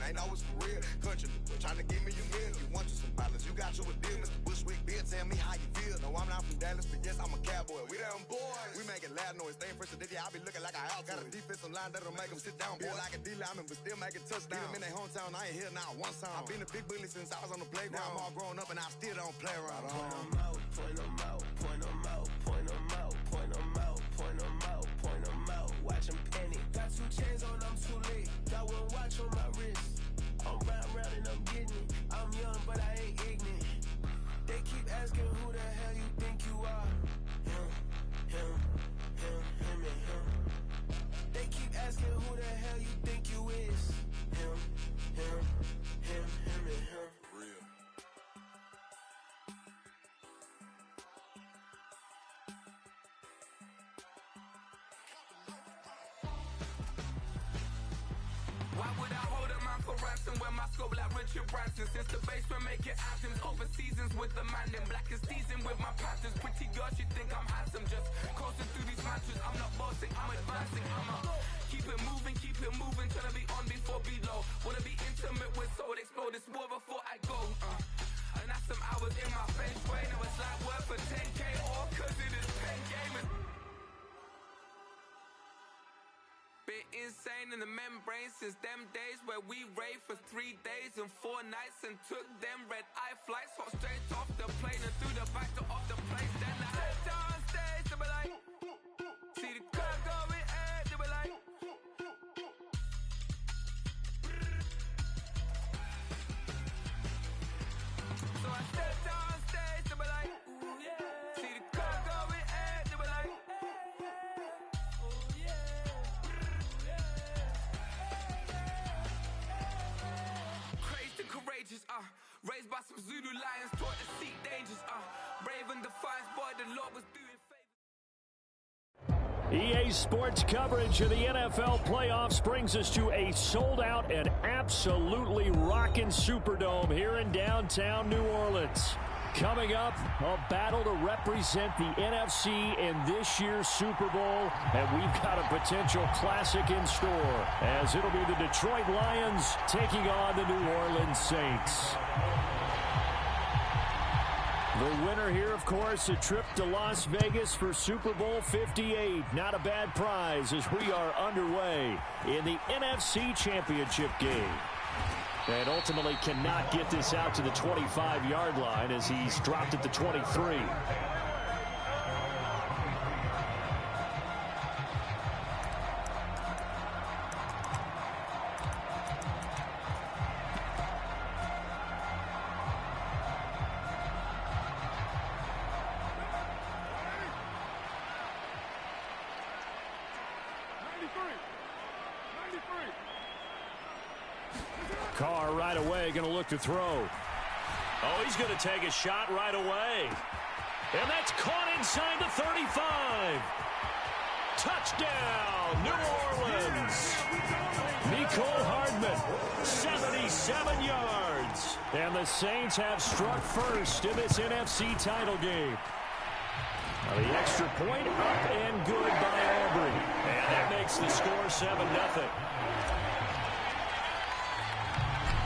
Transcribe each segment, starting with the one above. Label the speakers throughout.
Speaker 1: ain't always for real. Country, trying to give me a meal. You want you some balance, you got you a deal. Mr. Bushwick, Bill, tell me how you feel. No, I'm not from Dallas, but yes, I'm a cowboy. We them boys. We making loud noise. Staying fresh today, I be looking like a house. Got a defensive line that'll make them sit down. Boy, like a D-lineman, but still making touchdowns. Beat them in their hometown, I ain't here now one time. I've been a big bully since I was on the playground. Now I'm all grown up and I still don't play around. Point them out, point them out, point them out, point them out, point them out, point them out, point them out. Watch them panic. Got 2 chains on, I'm too late. Got 1 watch on my wrist. I'm round and I'm getting it. I'm young, but I ain't ignorant. They keep asking who the hell you think you are. Him, and him. They keep asking who the hell you think you is. Him, and him. Real.
Speaker 2: Why would I hold a man for ransom when my scope like Richard Branson? Since the basement make it anthems, over seasons with the man in black is teasing with my patterns. Pretty girl, she think I'm handsome, just coasting through these matches. I'm not bossing, I'm advancing. I'ma keep it moving, trying to be on before below. Wanna be intimate with soul, explode this war before I go. And that's some hours in my bench way. Now it's like work for 10K, all cause it is pen gaming. Bit insane in the membrane since them days where we raved for 3 days and 4 nights and took them red-eye flights, hot straight off the plane and through the back door of the place. Then I head down stage, they be like, see the crowd going air, they be like, so I step down stage, they be like, ooh yeah, see the crowd going air, they be like, courageous, raised by some Zulu lions, taught to seek dangers, brave and defiant, boy, the Lord was doing favors.
Speaker 3: EA Sports coverage of the NFL playoffs brings us to a sold-out and absolutely rocking Superdome here in downtown New Orleans. Coming up, a battle to represent the NFC in this year's Super Bowl, and we've got a potential classic in store, as it'll be the Detroit Lions taking on the New Orleans Saints. The winner here, of course, a trip to Las Vegas for Super Bowl 58. Not a bad prize as we are underway in the NFC Championship game. And ultimately cannot get this out to the 25-yard line as he's dropped at the 23. Carr right away going to look to throw. Oh, he's going to take a shot right away. And that's caught inside the 35. Touchdown, New Orleans. Mecole Hardman, 77 yards. And the Saints have struck first in this NFC title game. Now the extra point up and good by Aubrey. And that makes the score 7-0.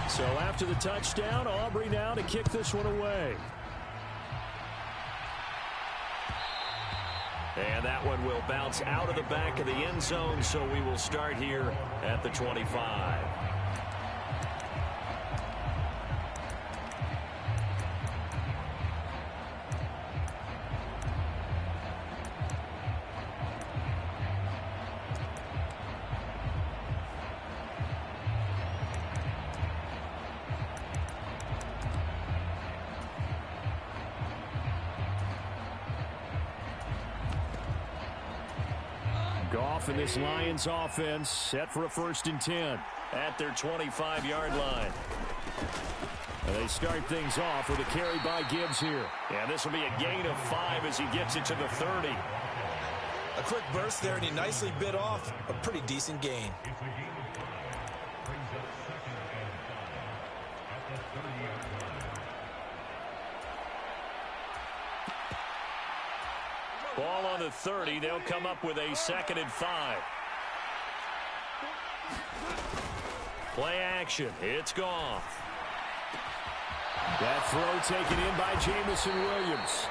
Speaker 3: So after the touchdown, Aubrey now to kick this one away. And that one will bounce out of the back of the end zone, so we will start here at the 25. Goff and this Lions offense set for a 1st and 10 at their 25-yard line. And they start things off with a carry by Gibbs here. And this will be a gain of 5 as he gets it to the 30.
Speaker 4: A quick burst there, and he nicely bit off a pretty decent gain.
Speaker 3: Ball on the 30. They'll come up with a 2nd and 5. Play action. It's Goff. That throw taken in by Jameson Williams.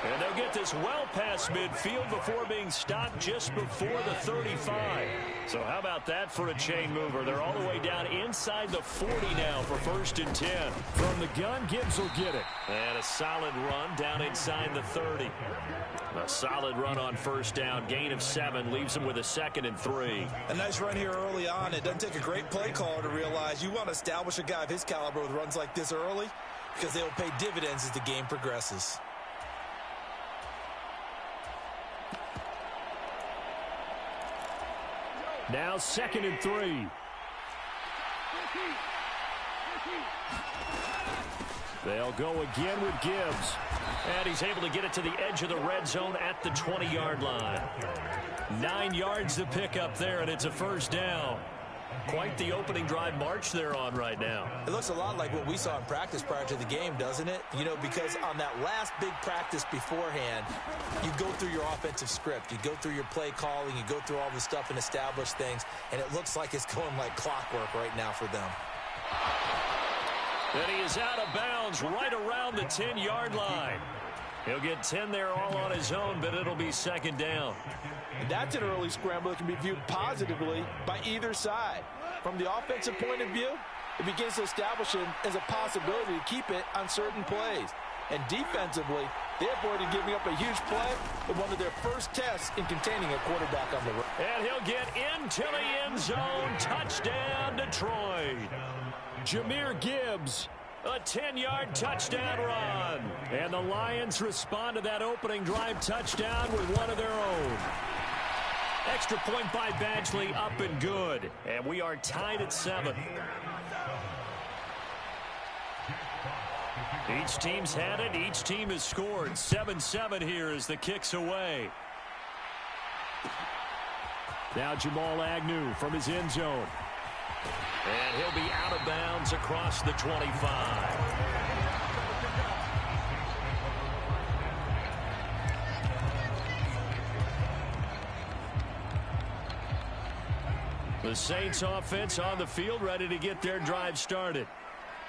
Speaker 3: And they'll get this well past midfield before being stopped just before the 35. So how about that for a chain mover? They're all the way down inside the 40 now for 1st and 10. From the gun, Gibbs will get it. And a solid run down inside the 30. A solid run on 1st down. Gain of 7 leaves them with a 2nd and 3.
Speaker 4: A nice run here early on. It doesn't take a great play caller to realize you want to establish a guy of his caliber with runs like this early because they will pay dividends as the game progresses.
Speaker 3: Now 2nd and 3. They'll go again with Gibbs. And he's able to get it to the edge of the red zone at the 20-yard line. 9 yards to pick up there, and it's a 1st down. Quite the opening drive march they're on right now.
Speaker 4: It looks a lot like what we saw in practice prior to the game, doesn't it? You know, because on that last big practice beforehand, you go through your offensive script. You go through your play calling. You go through all the stuff and establish things. And it looks like it's going like clockwork right now for them.
Speaker 3: And he is out of bounds right around the 10-yard line. He'll get 10 there all on his own, but it'll be 2nd down.
Speaker 5: And that's an early scramble that can be viewed positively by either side. From the offensive point of view, it begins to establish it as a possibility to keep it on certain plays. And defensively, they avoided giving up a huge play in one of their first tests in containing a quarterback on the run.
Speaker 3: And he'll get into the end zone. Touchdown, Detroit. Jahmyr Gibbs, a 10-yard touchdown run. And the Lions respond to that opening drive touchdown with one of their own. Extra point by Badgley, up and good. And we are tied at 7. Each team's had it. Each team has scored. 7-7 here as the kick's away. Now Jamal Agnew from his end zone. And he'll be out of bounds across the 25. The Saints offense on the field, ready to get their drive started.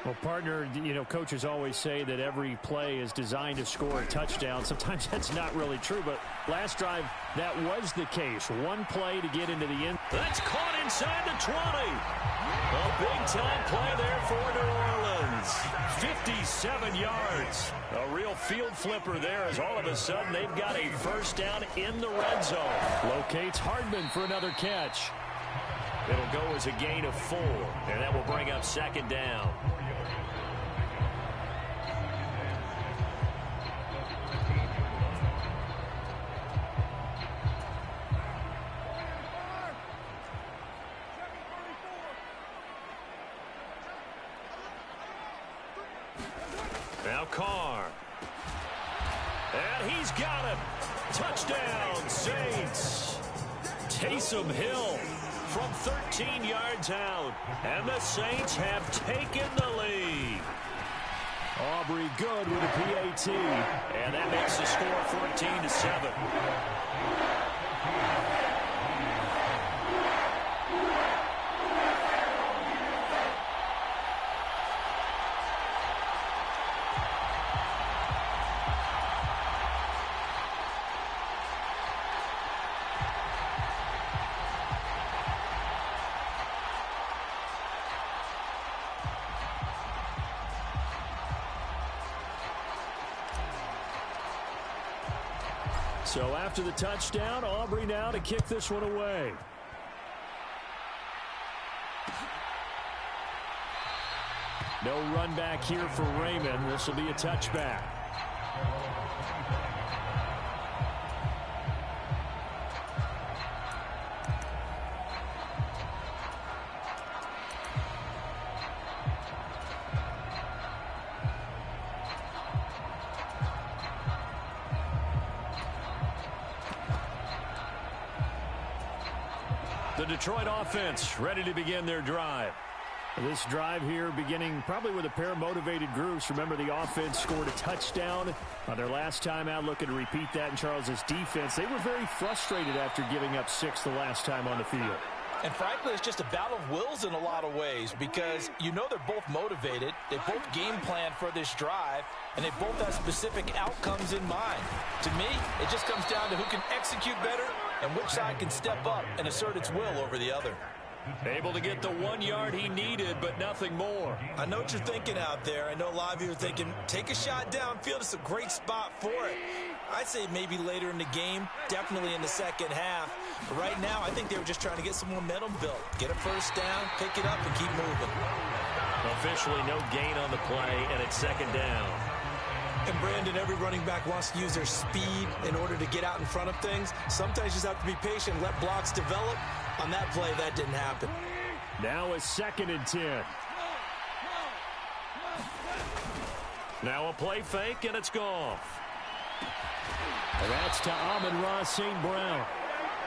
Speaker 3: Well, partner, you know, coaches always say that every play is designed to score a touchdown. Sometimes that's not really true, but last drive, that was the case. One play to get into the end. That's caught inside the 20. A big-time play there for New Orleans. 57 yards. A real field flipper there as all of a sudden they've got a 1st down in the red zone. Locates Hardman for another catch. It'll go as a gain of 4, and that will bring up 2nd down. Now Carr. And he's got him. Touchdown, Saints. Taysom Hill from 13 yards out. And the Saints have taken the lead. Aubrey good with a PAT. And that makes the score 14-7. So after the touchdown, Aubrey now to kick this one away. No run back here for Raymond. This will be a touchback. The Detroit offense ready to begin their drive. This drive here beginning probably with a pair of motivated groups. Remember, the offense scored a touchdown on their last time out, looking to repeat that in Charles's defense. They were very frustrated after giving up 6 the last time on the field.
Speaker 5: And frankly, it's just a battle of wills in a lot of ways because you know they're both motivated. They both game plan for this drive, and they both have specific outcomes in mind. To me, it just comes down to who can execute better and which side can step up and assert its will over the other.
Speaker 3: Able to get the 1 yard he needed, but nothing more.
Speaker 4: I know what you're thinking out there. I know a lot of you are thinking, take a shot downfield. It's a great spot for it. I'd say maybe later in the game, definitely in the second half. But right now, I think they were just trying to get some momentum built. Get a first down, pick it up, and keep moving.
Speaker 3: Officially no gain on the play, and it's second down.
Speaker 4: And Brandon, every running back wants to use their speed in order to get out in front of things. Sometimes you just have to be patient, let blocks develop. On that play, that didn't happen.
Speaker 3: Now a 2nd and 10. Now a play fake, and it's Goff. And that's to Amon-Ra St. Brown.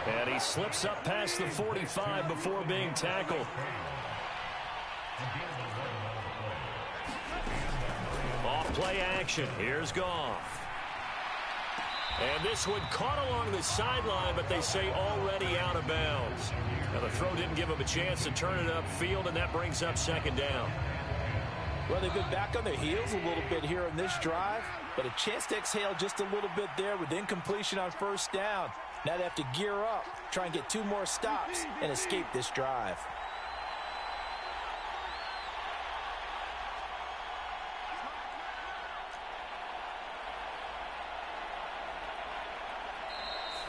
Speaker 3: And he slips up past the 45 before being tackled. Off play action. Here's Goff. And this one caught along the sideline, but they say already out of bounds. Now the throw didn't give him a chance to turn it upfield, and that brings up second down.
Speaker 5: Well, they've been back on their heels a little bit here on this drive, but a chance to exhale just a little bit there with incompletion on first down. Now they have to gear up, try and get 2 more stops, and escape this drive.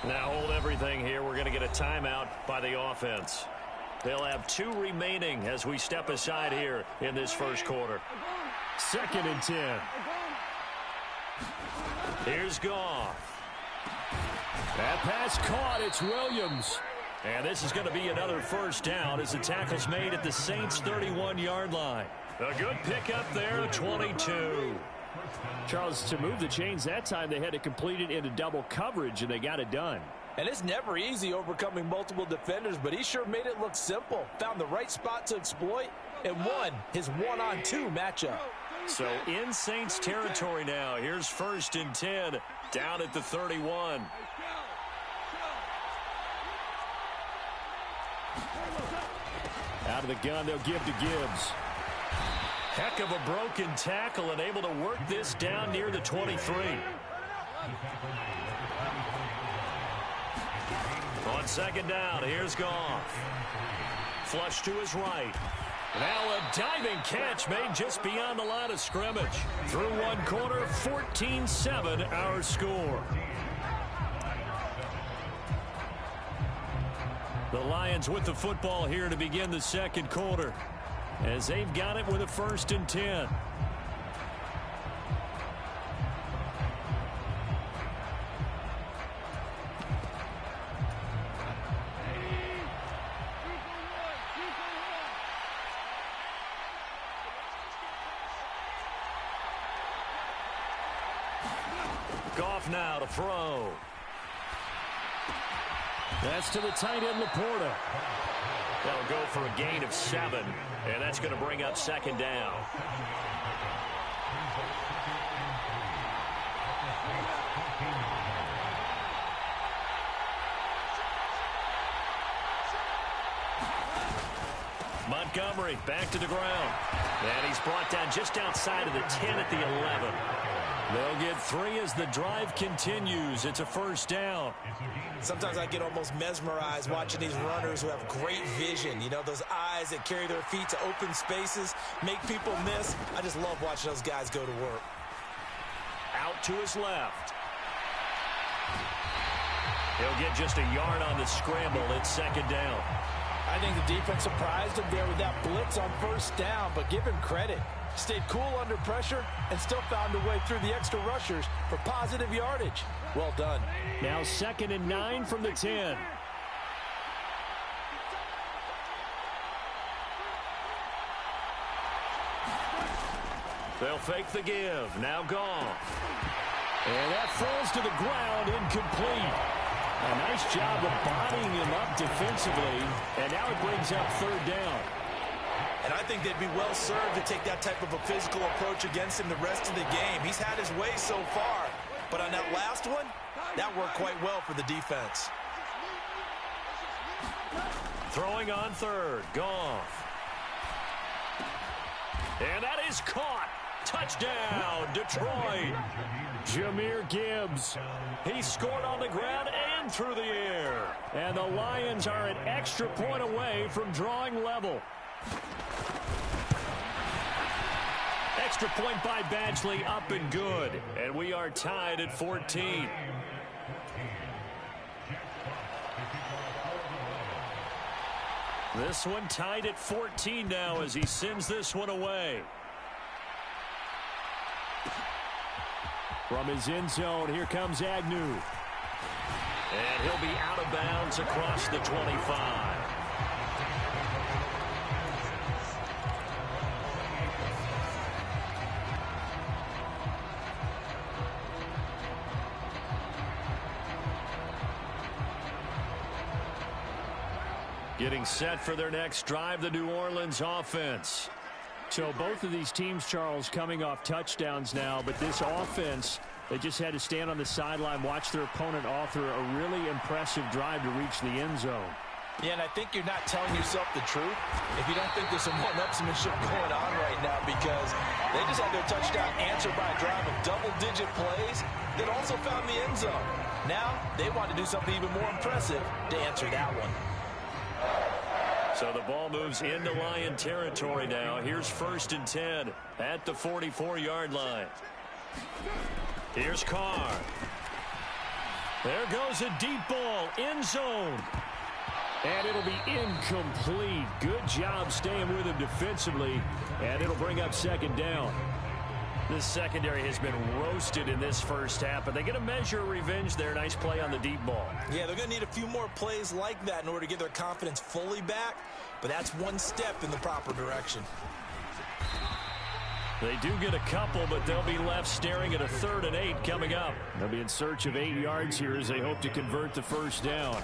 Speaker 3: Now hold everything here. We're going to get a timeout by the offense. They'll have 2 remaining as we step aside here in this first quarter. 2nd and 10. Here's Goff. That pass caught. It's Williams. And this is going to be another first down as the tackle's made at the Saints' 31-yard line. A good pickup there, 22. Charles, to move the chains that time, they had to complete it into double coverage, and they got it done.
Speaker 5: And it's never easy overcoming multiple defenders, but he sure made it look simple. Found the right spot to exploit and won his 1-on-2 matchup.
Speaker 3: So in Saints territory now. Here's 1st and 10 down at the 31. Out of the gun, they'll give to Gibbs. Heck of a broken tackle and able to work this down near the 23. On second down, here's Goff. Flush to his right. Now a diving catch made just beyond the line of scrimmage. Through one quarter, 14-7 our score. The Lions with the football here to begin the second quarter, as they've got it with a 1st and 10. Goff now to throw. That's to the tight end, Laporta. That'll go for a gain of 7, and that's going to bring up second down. Montgomery back to the ground. And he's brought down just outside of the 10 at the 11. They'll get 3 as the drive continues. It's a first down.
Speaker 4: Sometimes I get almost mesmerized watching these runners who have great vision. You know, those eyes that carry their feet to open spaces, make people miss. I just love watching those guys go to work.
Speaker 3: Out to his left. He'll get just a yard on the scramble. It's second down.
Speaker 5: I think the defense surprised him there with that blitz on first down, but give him credit. Stayed cool under pressure and still found a way through the extra rushers for positive yardage. Well done.
Speaker 3: Now 2nd and 9 from the 10. They'll fake the give. Now Goff. And that falls to the ground, incomplete. A nice job of bodying him up defensively, and now it brings up third down.
Speaker 4: And I think they'd be well served to take that type of a physical approach against him the rest of the game. He's had his way so far, but on that last one, that worked quite well for the defense.
Speaker 3: Throwing on third, Goff. And that is caught. Touchdown, Detroit. Jahmyr Gibbs. He scored on the ground and through the air. And the Lions are an extra point away from drawing level. Extra point by Badgley, up and good. And we are tied at 14. This one tied at 14 now as he sends this one away. From his end zone, here comes Agnew. And he'll be out of bounds across the 25. Getting set for their next drive, the New Orleans offense. So both of these teams, Charles, coming off touchdowns now, but this offense, they just had to stand on the sideline, watch their opponent author a really impressive drive to reach the end zone.
Speaker 5: Yeah, and I think you're not telling yourself the truth if you don't think there's some one-upsmanship going on right now, because they just had their touchdown answered by a drive of double-digit plays that also found the end zone. Now they want to do something even more impressive to answer that one.
Speaker 3: So the ball moves into Lion territory now. Here's 1st and 10 at the 44-yard line. Here's Carr. There goes a deep ball, end zone. And it'll be incomplete. Good job staying with him defensively. And it'll bring up 2nd down. This secondary has been roasted in this first half, but they get a measure of revenge there. Nice play on the deep ball. Yeah, they're going to need a few more plays like that in order to get their confidence fully back, but that's one step in the proper direction. They do get a couple, but they'll be left staring at a 3rd and 8 coming up. They'll be in search of 8 yards here as they hope to convert the first down.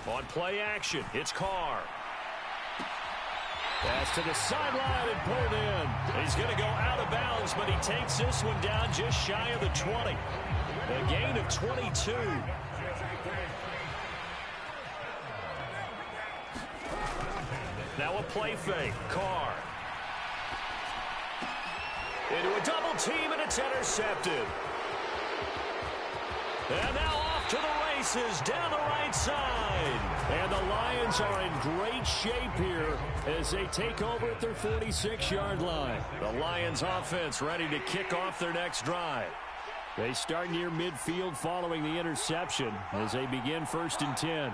Speaker 3: On play action, it's Carr. Pass to the sideline and pulled in. He's going to go out of bounds, but he takes this one down just shy of the 20. A gain of 22. Now a play fake. Carr. Into a double team, and it's intercepted. And now off to the races down the right side. And the Lions are in great shape here as they take over at their 46-yard line. The Lions offense ready to kick off their next drive. They start near midfield following the interception as they begin 1st and 10.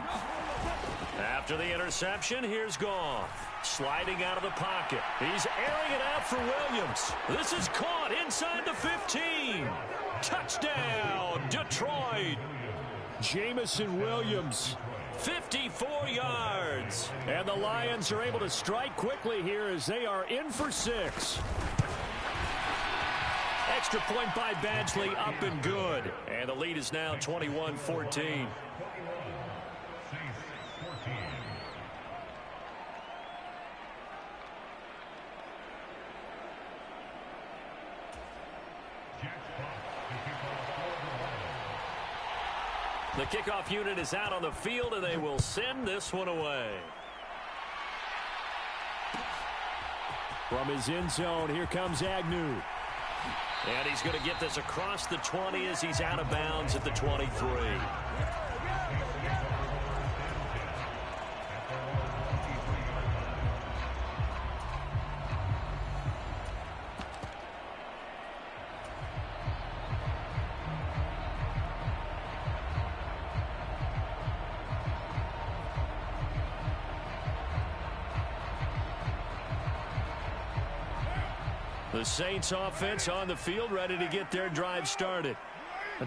Speaker 3: After the interception, here's Goff. Sliding out of the pocket. He's airing it out for Williams. This is caught inside the 15. Touchdown, Detroit. Jameson Williams, 54 yards. And the Lions are able to strike quickly here as they are in for 6. Extra point by Badgley, up and good. And the lead is now 21-14. The kickoff unit is out on the field, and they will send this one away. From his end zone, here comes Agnew. And he's going to get this across the 20 as he's out of bounds at the 23. The Saints offense on the field, ready to get their drive started.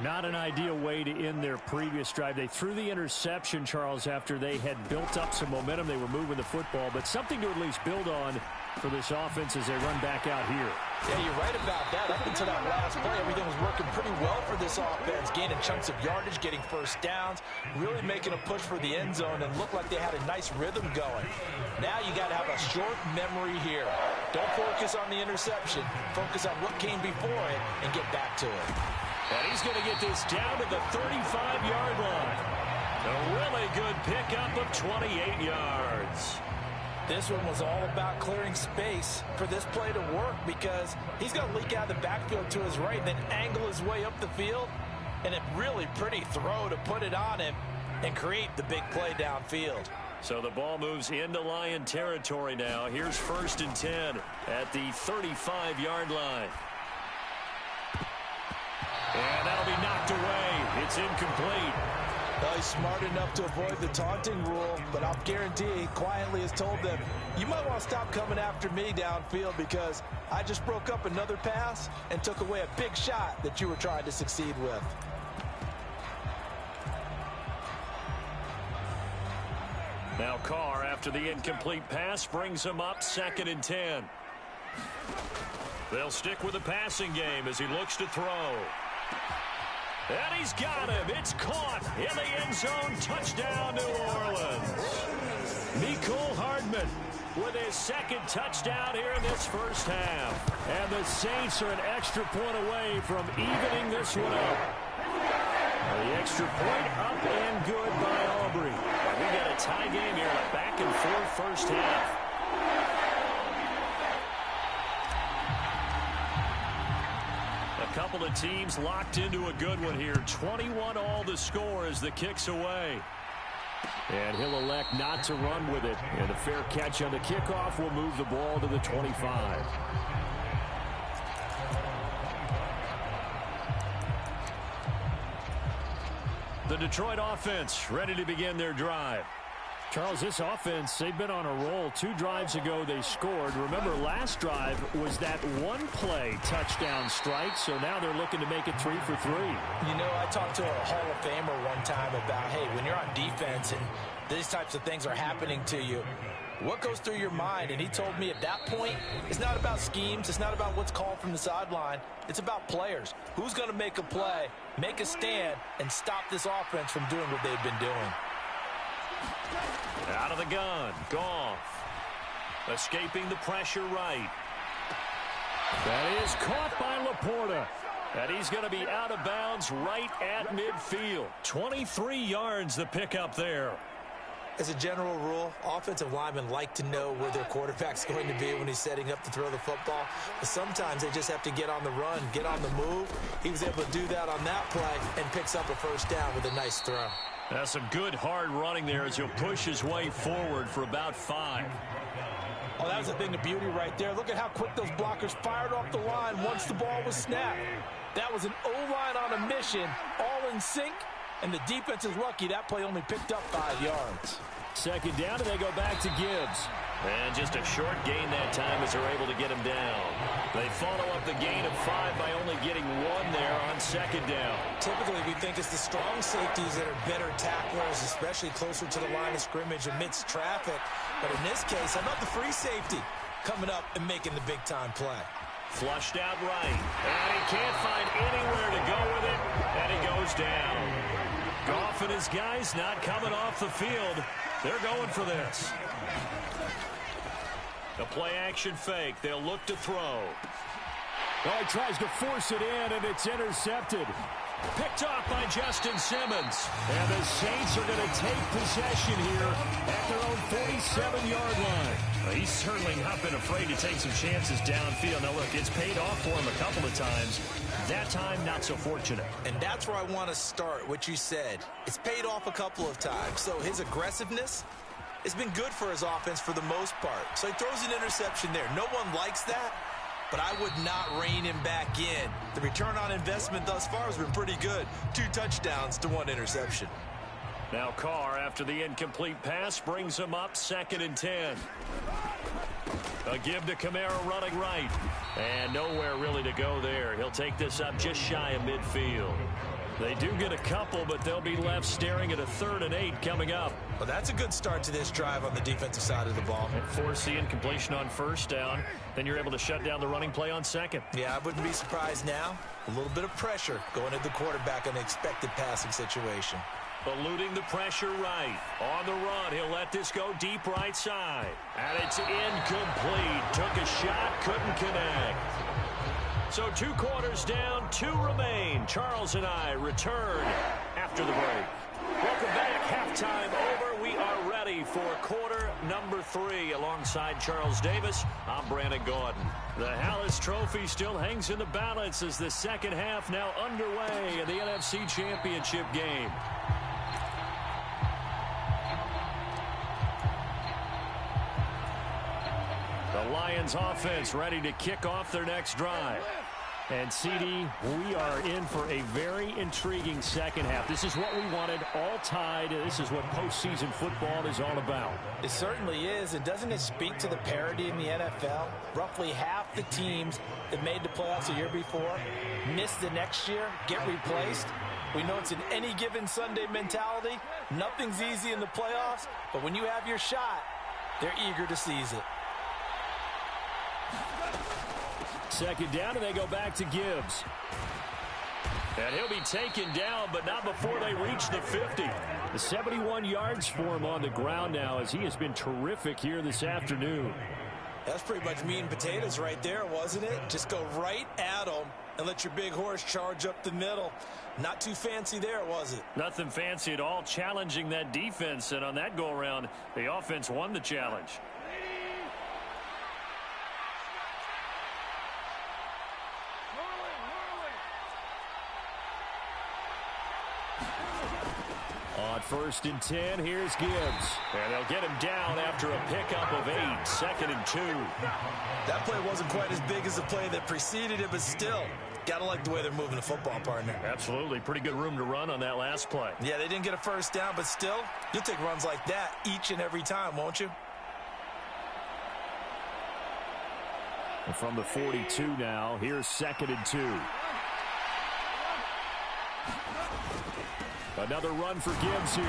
Speaker 3: Not an ideal way to end their previous drive. They threw the interception, Charles, after they had built up some momentum. They were moving the football, but something to at least build on for this offense as they run back out here.
Speaker 5: Yeah, you're right about that. Up until that last play, everything was working pretty well for this offense, gaining chunks of yardage, getting first downs, really making a push for the end zone, and looked like they had a nice rhythm going. Now you got to have a short memory here. Don't focus on the interception. Focus on what came before it and get back to it.
Speaker 3: And he's going to get this down to the 35-yard line. A really good pickup of 28 yards.
Speaker 5: This one was all about clearing space for this play to work because he's going to leak out of the backfield to his right and then angle his way up the field. And a really pretty throw to put it on him and create the big play downfield.
Speaker 3: So the ball moves into Lion territory now. Here's 1st and 10 at the 35-yard line. And that'll be knocked away. It's incomplete.
Speaker 5: Well, he's smart enough to avoid the taunting rule, but I'll guarantee he quietly has told them, you might want to stop coming after me downfield because I just broke up another pass and took away a big shot that you were trying to succeed with.
Speaker 3: Now Carr, after the incomplete pass, brings him up 2nd and 10. They'll stick with the passing game as he looks to throw. And he's got him. It's caught in the end zone. Touchdown, New Orleans. Mecole Hardman with his 2nd touchdown here in this first half. And the Saints are an extra point away from evening this one up. The extra point up and good by Aubrey. We got a tie game here, a back-and-forth first half. A couple of teams locked into a good one here. 21 all the score as the kick's away. And he'll elect not to run with it. And a fair catch on the kickoff will move the ball to the 25. The Detroit offense ready to begin their drive. Charles, this offense, they've been on a roll. 2 drives ago they scored. Remember, last drive was that one-play touchdown strike, so now they're looking to make it 3 for 3.
Speaker 5: You know, I talked to a Hall of Famer one time about, hey, when you're on defense and these types of things are happening to you, what goes through your mind? And he told me at that point, it's not about schemes. It's not about what's called from the sideline. It's about players. Who's going to make a play, make a stand, and stop this offense from doing what they've been doing?
Speaker 3: Out of the gun, Goff. Escaping the pressure right. That is caught by Laporta. And he's going to be out of bounds right at midfield. 23 yards the pickup there.
Speaker 5: As a general rule, offensive linemen like to know where their quarterback's going to be when he's setting up to throw the football. But sometimes they just have to get on the run, get on the move. He was able to do that on that play and picks up a first down with a nice throw.
Speaker 3: That's some good hard running there as he'll push his way forward for about 5.
Speaker 5: Oh, that was a thing of beauty right there. Look at how quick those blockers fired off the line once the ball was snapped. That was an O-line on a mission, all in sync, and the defense is lucky that play only picked up 5 yards.
Speaker 3: 2nd down, and they go back to Gibbs. And just a short gain that time as they're able to get him down. They follow up the gain of 5 by only getting 1 there on 2nd down.
Speaker 5: Typically, we think it's the strong safeties that are better tacklers, especially closer to the line of scrimmage amidst traffic. But in this case, how about the free safety coming up and making the big-time play?
Speaker 3: Flushed out right. And he can't find anywhere to go with it. And he goes down. Goff and his guys not coming off the field. They're going for this. The play-action fake. They'll look to throw. Oh, he tries to force it in, and it's intercepted. Picked off by Justin Simmons. And the Saints are going to take possession here at their own 47-yard line. Well, he's certainly not been afraid to take some chances downfield. Now, look, it's paid off for him a couple of times. That time, not so fortunate.
Speaker 5: And that's where I want to start, what you said. It's paid off a couple of times. So his aggressiveness has been good for his offense for the most part. So he throws an interception there. No one likes that, but I would not rein him back in. The return on investment thus far has been pretty good. 2 touchdowns to 1 interception.
Speaker 3: Now Carr, after the incomplete pass, brings him up 2nd and 10. A give to Kamara running right. And nowhere really to go there. He'll take this up just shy of midfield. They do get a couple, but they'll be left staring at a 3rd and 8 coming up.
Speaker 5: Well, that's a good start to this drive on the defensive side of the ball.
Speaker 3: And force the incompletion on 1st down. Then you're able to shut down the running play on 2nd.
Speaker 5: Yeah, I wouldn't be surprised now. A little bit of pressure going at the quarterback in an expected passing situation.
Speaker 3: Eluding the pressure right. On the run, he'll let this go deep right side. And it's incomplete. Took a shot, couldn't connect. So 2 quarters down, 2 remain. Charles and I return after the break. Welcome back. halftime over. We are ready for quarter number 3. Alongside Charles Davis, I'm Brandon Gaudin. The Hallis Trophy still hangs in the balance as the second half now underway in the NFC Championship game. The Lions offense ready to kick off their next drive. And, CD, we are in for a very intriguing second half. This is what we wanted, all tied. This is what postseason football is all about.
Speaker 5: It certainly is. And doesn't it speak to the parity in the NFL? Roughly half the teams that made the playoffs a year before miss the next year, get replaced. We know it's an any given Sunday mentality. Nothing's easy in the playoffs, but when you have your shot, they're eager to seize it.
Speaker 3: Second down, and they go back to Gibbs. And he'll be taken down, but not before they reach the 50. The 71 yards for him on the ground now, as he has been terrific here this afternoon.
Speaker 4: That's pretty much meat and potatoes right there, wasn't it? Just go right at them and let your big horse charge up the middle. Not too fancy there, was it?
Speaker 3: Nothing fancy at all, challenging that defense. And on that go-around, the offense won the challenge. On 1st and 10, here's Gibbs. And they'll get him down after a pickup of 8, 2nd and 2.
Speaker 4: That play wasn't quite as big as the play that preceded it, but still, gotta like the way they're moving the football, partner.
Speaker 3: Absolutely. Pretty good room to run on that last play.
Speaker 4: Yeah, they didn't get a first down, but still, you'll take runs like that each and every time, won't you?
Speaker 3: And from the 42 now, here's 2nd and 2. Another run for Gibbs here.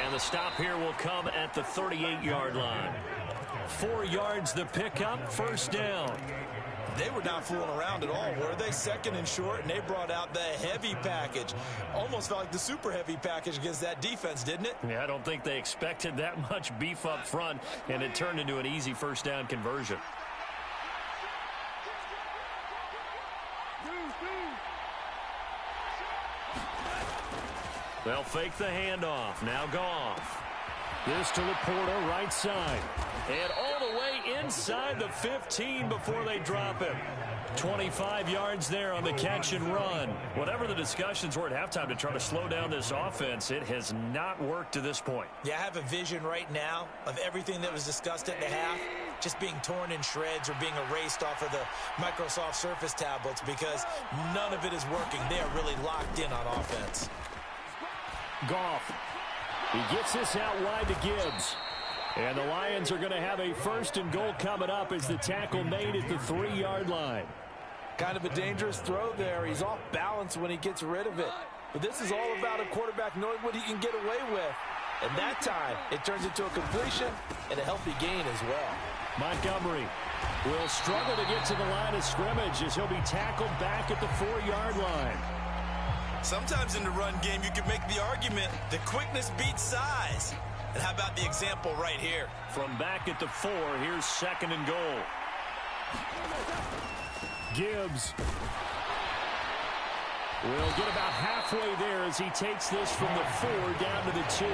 Speaker 3: And the stop here will come at the 38-yard line. 4 yards the pickup, first down.
Speaker 4: They were not fooling around at all, were they? 2nd and short, and they brought out the heavy package. Almost felt like the super heavy package against that defense, didn't it?
Speaker 3: Yeah, I don't think they expected that much beef up front, and it turned into an easy first down conversion. They'll fake the handoff. Now Goff. This to Laporta, right side. And all the way inside the 15 before they drop him. 25 yards there on the catch and run. Whatever the discussions were at halftime to try to slow down this offense, it has not worked to this point.
Speaker 4: Yeah, I have a vision right now of everything that was discussed at the half just being torn in shreds or being erased off of the Microsoft Surface tablets because none of it is working. They are really locked in on offense.
Speaker 3: Goff. He gets this out wide to Gibbs. And the Lions are going to have a 1st and goal coming up as the tackle made at the 3-yard line.
Speaker 5: Kind of a dangerous throw there. He's off balance when he gets rid of it. But this is all about a quarterback knowing what he can get away with. And that time, it turns into a completion and a healthy gain as well.
Speaker 3: Montgomery will struggle to get to the line of scrimmage as he'll be tackled back at the 4-yard line.
Speaker 4: Sometimes in the run game, you can make the argument that quickness beats size. And how about the example right here?
Speaker 3: From back at the 4, here's 2nd and goal. Gibbs will get about halfway there as he takes this from the 4 down to the 2.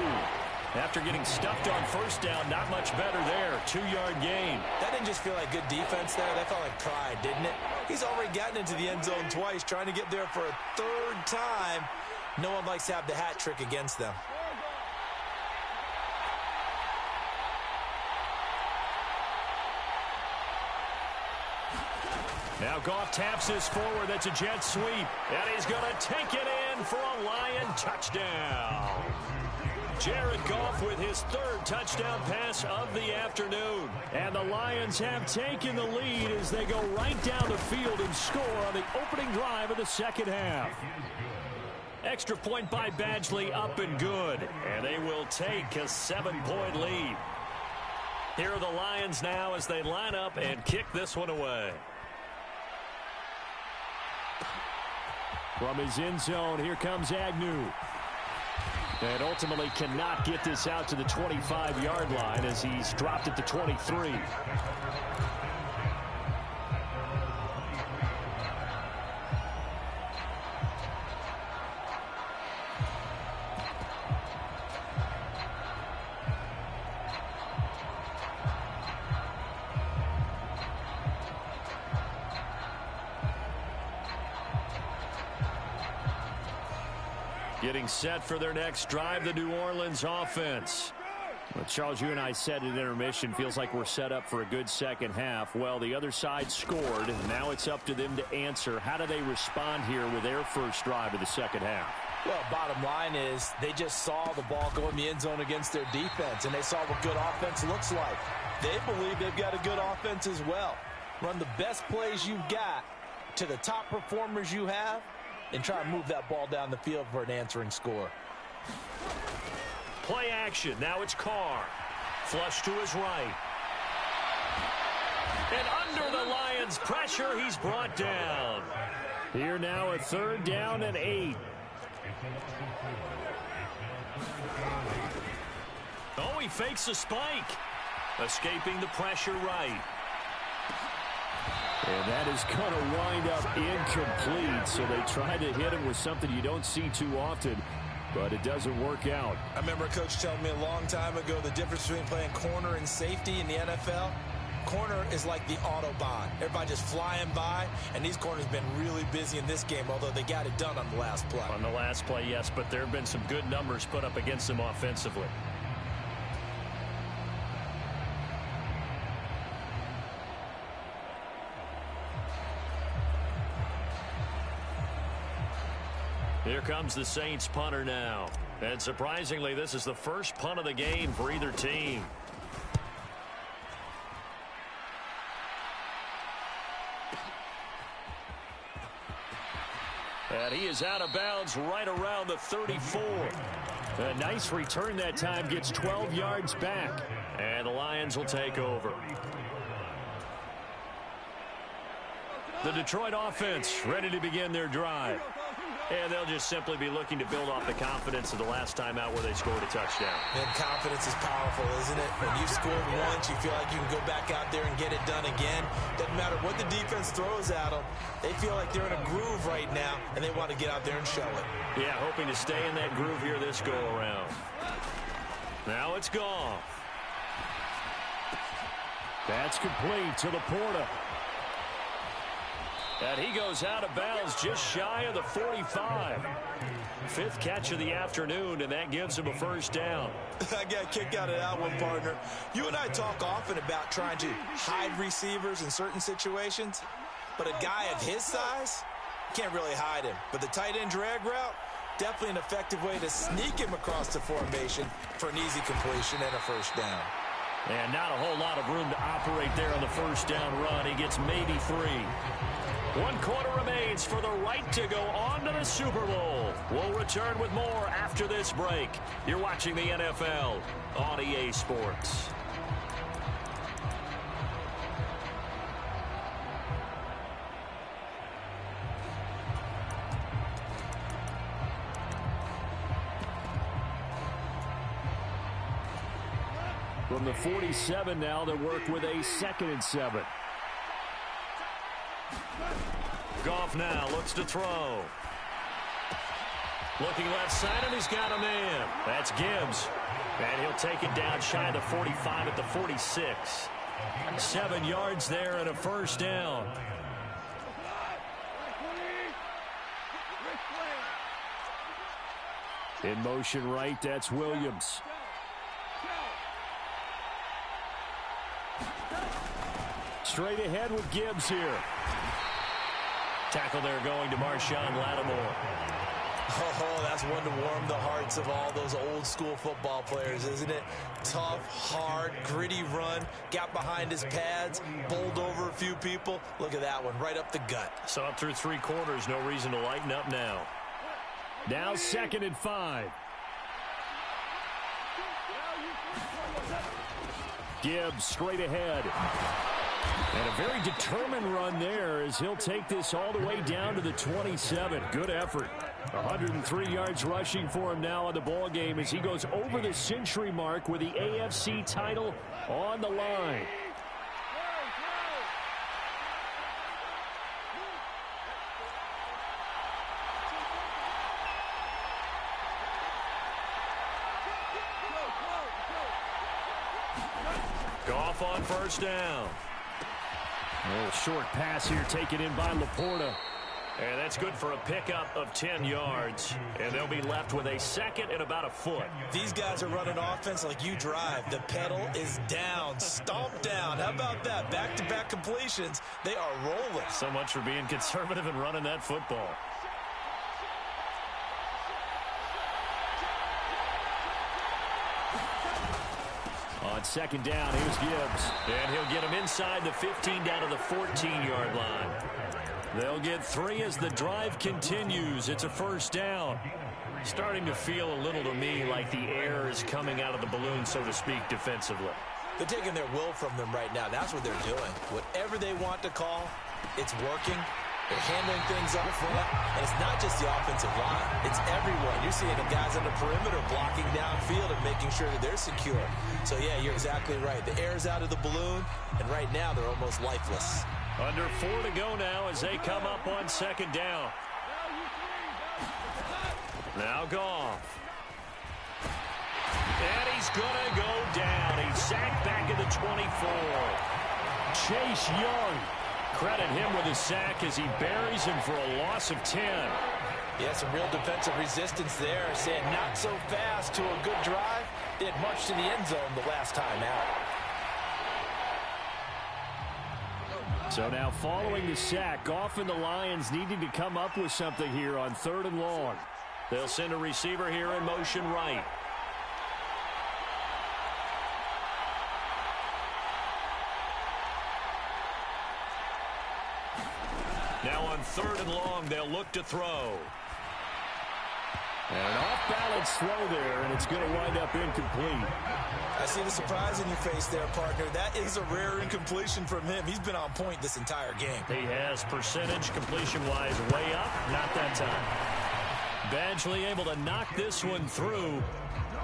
Speaker 3: After getting stuffed on first down, not much better there. 2-yard gain.
Speaker 4: That didn't just feel like good defense there. That felt like pride, didn't it? He's already gotten into the end zone twice, trying to get there for a 3rd time. No one likes to have the hat trick against them.
Speaker 3: Now Goff taps this forward. That's a jet sweep. And he's going to take it in for a Lion touchdown. Jared Goff with his 3rd touchdown pass of the afternoon. And the Lions have taken the lead as they go right down the field and score on the opening drive of the second half. Extra point by Badgley, up and good. And they will take a 7-point lead. Here are the Lions now as they line up and kick this one away. From his end zone, here comes Agnew. And ultimately cannot get this out to the 25-yard line as he's dropped at the 23. Getting set for their next drive, the New Orleans offense. Well, Charles, you and I said at intermission, feels like we're set up for a good second half. Well, the other side scored, and now it's up to them to answer. How do they respond here with their first drive of the second half?
Speaker 4: Well, bottom line is they just saw the ball go in the end zone against their defense, and they saw what good offense looks like. They believe they've got a good offense as well. Run the best plays you've got to the top performers you have and try to move that ball down the field for an answering score.
Speaker 3: Play action. Now it's Carr. Flush to his right. And under the Lions' pressure, he's brought down. Here now a 3rd down and 8. Oh, he fakes a spike. Escaping the pressure right. And that is going to wind up incomplete. So they try to hit him with something you don't see too often, but it doesn't work out.
Speaker 4: I remember a coach telling me a long time ago the difference between playing corner and safety in the NFL. Corner is like the Autobahn. Everybody just flying by, and these corners have been really busy in this game, although they got it done on the last play.
Speaker 3: On the last play, yes, but there have been some good numbers put up against them offensively. Here comes the Saints punter now. And surprisingly, this is the first punt of the game for either team. And he is out of bounds right around the 34. A nice return that time, gets 12 yards back. And the Lions will take over. The Detroit offense ready to begin their drive. And they'll just simply be looking to build off the confidence of the last time out where they scored a touchdown.
Speaker 4: And confidence is powerful, isn't it? When you've scored once, you feel like you can go back out there and get it done again. Doesn't matter what the defense throws at them. They feel like they're in a groove right now, and they want to get out there and show it.
Speaker 3: Yeah, hoping to stay in that groove here this go-around. Now it's gone. That's complete to Laporta. And he goes out of bounds just shy of the 45. 5th catch of the afternoon, and that gives him a first down.
Speaker 4: I got a kick out of that one, partner. You and I talk often about trying to hide receivers in certain situations, but a guy of his size can't really hide him. But the tight end drag route, definitely an effective way to sneak him across the formation for an easy completion and a first down.
Speaker 3: And not a whole lot of room to operate there on the first down run. He gets maybe 3. 1 quarter remains for the right to go on to the Super Bowl. We'll return with more after this break. You're watching the NFL on EA Sports. From the 47 now, they work with a 2nd and 7. Goff now looks to throw. Looking left side, and he's got a man. That's Gibbs. And he'll take it down shy of the 45 at the 46. 7 yards there and a first down. In motion right, that's Williams. Straight ahead with Gibbs here. Tackle there going to Marshawn Lattimore.
Speaker 4: Oh, that's one to warm the hearts of all those old school football players, isn't it? Tough, hard, gritty run. Got behind his pads, bowled over a few people. Look at that one, right up the gut.
Speaker 3: Saw it through 3 quarters. No reason to lighten up now. Now 2nd and 5. Gibbs straight ahead. And a very determined run there as he'll take this all the way down to the 27. Good effort. 103 yards rushing for him now in the ball game as he goes over the century mark with the AFC title on the line. Goff on first down. A little short pass here taken in by Laporta. And that's good for a pickup of 10 yards. And they'll be left with a second and about a foot.
Speaker 4: These guys are running offense like you drive. The pedal is down, stomped down. How about that? Back-to-back completions. They are rolling.
Speaker 3: So much for being conservative and running that football. On second down, here's Gibbs. And he'll get him inside the 15 down to the 14-yard line. They'll get 3 as the drive continues. It's a first down. Starting to feel a little to me like the air is coming out of the balloon, so to speak, defensively.
Speaker 4: They're taking their will from them right now. That's what they're doing. Whatever they want to call, it's working. They're handling things up front. And it's not just the offensive line. It's everyone. You're seeing the guys on the perimeter blocking downfield and making sure that they're secure. So, yeah, you're exactly right. The air's out of the balloon, and right now they're almost lifeless.
Speaker 3: Under 4 to go now as they come up on second down. Now Goff. And he's going to go down. He's sacked back at the 24. Chase Young. Credit him with a sack as he buries him for a loss of 10.
Speaker 5: Yeah, some real defensive resistance there. Saying not so fast to a good drive. They had much to the end zone the last time out.
Speaker 3: So now following the sack, Goff and the Lions needing to come up with something here on 3rd and long. They'll send a receiver here in motion right. Now on 3rd and long, they'll look to throw. And an off-balance throw there, and it's going to wind up incomplete.
Speaker 4: I see the surprise in your face there, partner. That is a rare incompletion from him. He's been on point this entire game.
Speaker 3: He has percentage completion-wise way up, not that time. Badgley able to knock this one through.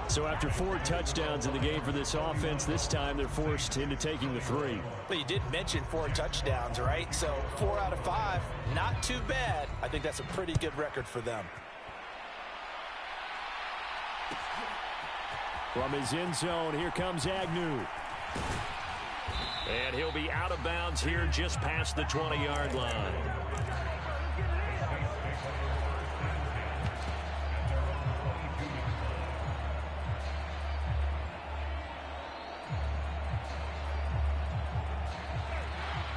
Speaker 3: So after 4 touchdowns in the game for this offense, this time they're forced into taking the 3.
Speaker 5: But you did mention 4 touchdowns, right? So 4 out of 5, not too bad. I think that's a pretty good record for them.
Speaker 3: From his end zone, here comes Agnew. And he'll be out of bounds here just past the 20-yard line.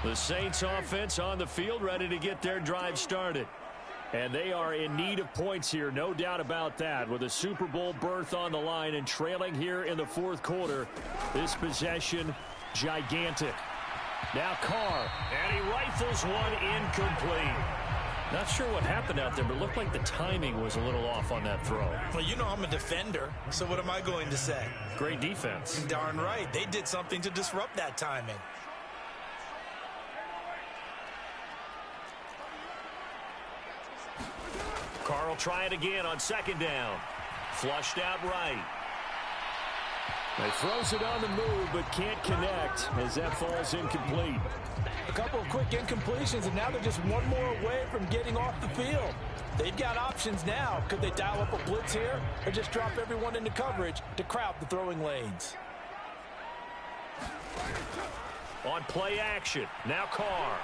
Speaker 3: The Saints offense on the field ready to get their drive started. And they are in need of points here, no doubt about that. With a Super Bowl berth on the line and trailing here in the 4th quarter, this possession gigantic. Now Carr, and he rifles one incomplete. Not sure what happened out there, but it looked like the timing was a little off on that throw.
Speaker 4: Well, you know I'm a defender, so what am I going to say?
Speaker 3: Great defense.
Speaker 4: Darn right. They did something to disrupt that timing.
Speaker 3: Carr will try it again on 2nd down. Flushed out right. He throws it on the move, but can't connect as that falls incomplete.
Speaker 5: A couple of quick incompletions, and now they're just one more away from getting off the field. They've got options now. Could they dial up a blitz here or just drop everyone into coverage to crowd the throwing lanes?
Speaker 3: On play action, now Carr.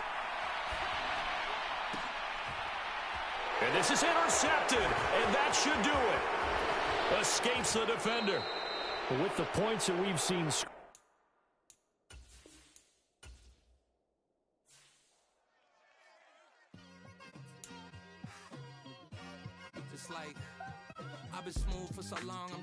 Speaker 3: And this is intercepted, and that should do it. Escapes the defender. But with the points that we've seen.
Speaker 2: Just like I've been smooth for so long, I'm